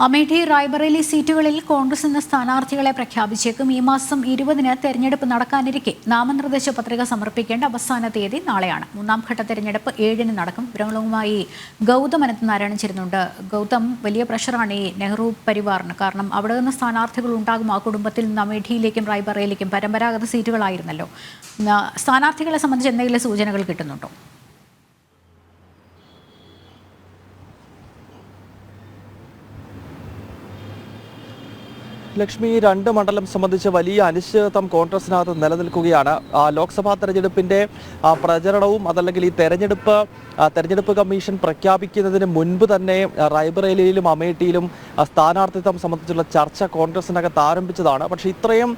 അമേഠി റായ്ബറേലി സീറ്റുകളിൽ കോൺഗ്രസ് ഇന്ന് സ്ഥാനാർത്ഥികളെ പ്രഖ്യാപിച്ചേക്കും. ഈ മാസം 20-ന് തെരഞ്ഞെടുപ്പ് നടക്കാനിരിക്കെ നാമനിർദ്ദേശ പത്രിക സമർപ്പിക്കേണ്ട അവസാന തീയതി നാളെയാണ്. മൂന്നാം ഘട്ട തെരഞ്ഞെടുപ്പ് 7-ന് നടക്കും. വിവരങ്ങളുമായി ഗൗതം അനന്തനാരായണൻ ചേരുന്നുണ്ട്. ഗൗതം, വലിയ പ്രഷറാണ് ഈ നെഹ്റു പരിവാറിന്. കാരണം അവിടെ നിന്ന് സ്ഥാനാർത്ഥികൾ ഉണ്ടാകും. ആ കുടുംബത്തിൽ നിന്ന് അമേഠിയിലേക്കും റായ്ബറേലിക്കും പരമ്പരാഗത സീറ്റുകളായിരുന്നല്ലോ. സ്ഥാനാർത്ഥികളെ സംബന്ധിച്ച് എന്തെങ്കിലും സൂചനകൾ കിട്ടുന്നുണ്ടോ? ലക്ഷ്മി, രണ്ട് മണ്ഡലം സംബന്ധിച്ച് വലിയ അനിശ്ചിതത്വം കോൺഗ്രസിനകത്ത് നിലനിൽക്കുകയാണ്. ലോക്സഭാ തെരഞ്ഞെടുപ്പിന്റെ പ്രചരണവും അതല്ലെങ്കിൽ ഈ തെരഞ്ഞെടുപ്പ് കമ്മീഷൻ പ്രഖ്യാപിക്കുന്നതിന് മുൻപ് തന്നെ റായ്ബറേലിയിലും അമേഠിയിലും സ്ഥാനാർത്ഥിത്വം സംബന്ധിച്ചുള്ള ചർച്ച കോൺഗ്രസിനകത്ത് ആരംഭിച്ചതാണ്. പക്ഷേ ഇത്രയും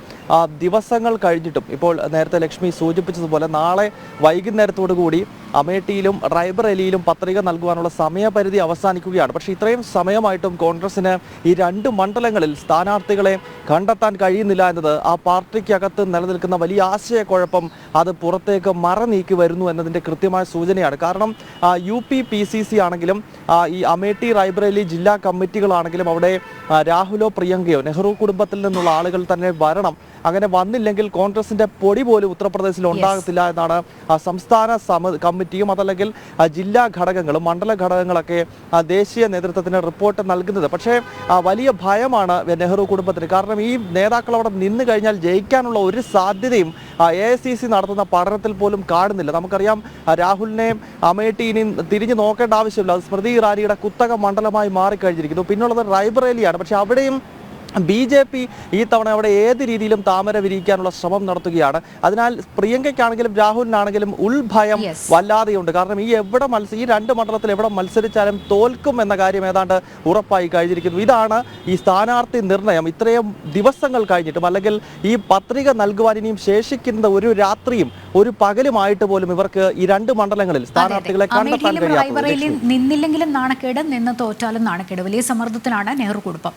ദിവസങ്ങൾ കഴിഞ്ഞിട്ടും ഇപ്പോൾ നേരത്തെ ലക്ഷ്മി സൂചിപ്പിച്ചതുപോലെ നാളെ വൈകുന്നേരത്തോടു കൂടി അമേഠിയിലും റായ്ബറേലിയിലും പത്രിക നൽകുവാനുള്ള സമയപരിധി അവസാനിക്കുകയാണ്. പക്ഷേ ഇത്രയും സമയമായിട്ടും കോൺഗ്രസിന് ഈ രണ്ട് മണ്ഡലങ്ങളിൽ സ്ഥാനാർത്ഥികളെ കണ്ടെത്താൻ കഴിയുന്നില്ല എന്നത് ആ പാർട്ടിക്കകത്ത് നിലനിൽക്കുന്ന വലിയ ആശയക്കുഴപ്പം അത് പുറത്തേക്ക് മറനീക്കി വരുന്നു എന്നതിൻ്റെ കൃത്യമായ സൂചനയാണ്. കാരണം UP-PCC ആണെങ്കിലും ഈ അമേഠി റായ്ബറേലി ജില്ലാ കമ്മിറ്റികളാണെങ്കിലും അവിടെ രാഹുലോ പ്രിയങ്കയോ നെഹ്റു കുടുംബത്തിൽ നിന്നുള്ള ആളുകൾ തന്നെ വരണം. അങ്ങനെ വന്നില്ലെങ്കിൽ കോൺഗ്രസിന്റെ പൊടി പോലും ഉത്തർപ്രദേശിൽ ഉണ്ടാകത്തില്ല എന്നാണ് സംസ്ഥാന കമ്മിറ്റിയും അതല്ലെങ്കിൽ ജില്ലാ ഘടകങ്ങളും മണ്ഡല ഘടകങ്ങളൊക്കെ ദേശീയ നേതൃത്വത്തിന് റിപ്പോർട്ട് നൽകുന്നത്. പക്ഷേ വലിയ ഭയമാണ് നെഹ്റു കുടുംബത്തിന്. കാരണം ഈ നേതാക്കൾ അവിടെ നിന്ന് കഴിഞ്ഞാൽ ജയിക്കാനുള്ള ഒരു സാധ്യതയും AICC നടത്തുന്ന പഠനത്തിൽ പോലും കാണുന്നില്ല. നമുക്കറിയാം, രാഹുലിനെയും അമേഠിയെയും തിരിഞ്ഞു നോക്കേണ്ട ആവശ്യമില്ല. അത് സ്മൃതി ഇറാനിയുടെ കുത്തക മണ്ഡലമായി മാറിക്കഴിഞ്ഞിരിക്കുന്നു. പിന്നുള്ളത് റായ്ബറേലിയാണ്. പക്ഷെ അവിടെയും BJP ഈ തവണ അവിടെ ഏത് രീതിയിലും താമര വിരിയിക്കാനുള്ള ശ്രമം നടത്തുകയാണ്. അതിനാൽ പ്രിയങ്കയ്ക്കാണെങ്കിലും രാഹുലിനാണെങ്കിലും ഉൾഭയം വല്ലാതെയുണ്ട്. കാരണം ഈ രണ്ട് മണ്ഡലത്തിൽ എവിടെ മത്സരിച്ചാലും തോൽക്കും എന്ന കാര്യം ഏതാണ്ട് ഉറപ്പായി കഴിഞ്ഞിരിക്കുന്നു. ഇതാണ് ഈ സ്ഥാനാർത്ഥി നിർണയം ഇത്രയും ദിവസങ്ങൾ കഴിഞ്ഞിട്ടും, അല്ലെങ്കിൽ ഈ പത്രിക നൽകുവാൻ ഇനിയും ശേഷിക്കുന്ന ഒരു രാത്രിയും ഒരു പകലുമായിട്ട് പോലും ഇവർക്ക് ഈ രണ്ട് മണ്ഡലങ്ങളിൽ സ്ഥാനാർത്ഥികളെ കണ്ടെത്താൻ കഴിയാത്ത. നിന്നില്ലെങ്കിലും നാണക്കേട്, നിന്ന് തോറ്റാലും നാണക്കേട്. വലിയ സമ്മർദ്ദത്തിലാണ് നെഹ്റു കുടുംബം.